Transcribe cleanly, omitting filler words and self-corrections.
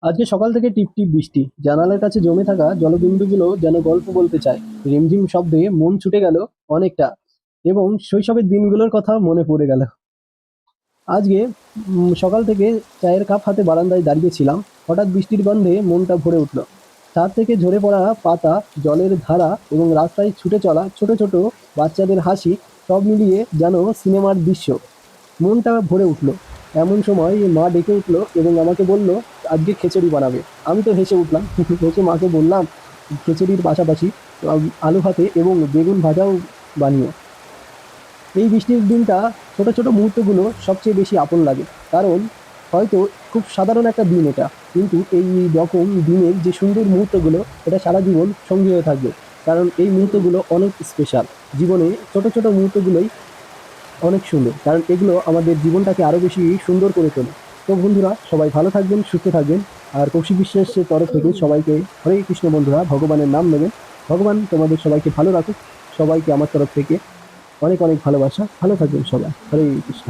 আজকে সকাল থেকে টিপ টিপ বৃষ্টি, জানালার কাছে জমে থাকা জলবিন্দুগুলো যেন গল্প বলতে চায়। রিমঝিম শব্দে মন ছুটে গেল অনেকটা, এবং শৈশবের দিনগুলোর কথা মনে পড়ে গেল। আজকে সকাল থেকে চায়ের কাপ হাতে বারান্দায় দাঁড়িয়েছিলাম। হঠাৎ বৃষ্টির গন্ধে মনটা ভরে উঠল। ছাদ থেকে ঝরে পড়া পাতা, জলের ধারা এবং রাস্তায় ছুটে চলা ছোট ছোট বাচ্চাদের হাসি, সব মিলিয়ে যেন সিনেমার দৃশ্য। মনটা ভরে উঠল। এমন সময় মা ডেকে উঠলো এবং আমাকে বলল, আজকে খিচুড়ি বানাবে। আমি তো হেসে উঠলাম। হেসে মাকে বললাম, খিচুড়ির পাশাপাশি আলু ভাতে এবং বেগুন ভাজাও বানিও। এই বৃষ্টির দিনটা, ছোট ছোট মুহূর্তগুলো সবচেয়ে বেশি আপন লাগে। কারণ হয়তো খুব সাধারণ একটা দিন এটা, কিন্তু এই রকম দিনের যে সুন্দর মুহূর্তগুলো, এটা সারা জীবন সঙ্গী হয়ে থাকবে। কারণ এই মুহূর্তগুলো অনেক স্পেশাল। জীবনে ছোট ছোট মুহূর্তগুলোই অনেক সুন্দর, কারণ এগুলো আমাদের জীবনটাকে আরো বেশি সুন্দর করে তোলে। তো বন্ধুরা, সবাই ভালো থাকবেন, সুস্থ থাকবেন। আর কৌশিক বিশ্বাসের তরফ থেকে সবাইকে হরে কৃষ্ণ। বন্ধুরা, ভগবানের নাম নেবেন। ভগবান তোমাদের সবাইকে ভালো রাখুক। সবাইকে আমার তরফ থেকে অনেক অনেক ভালোবাসা। ভালো থাকবেন সবাই। হরে কৃষ্ণ।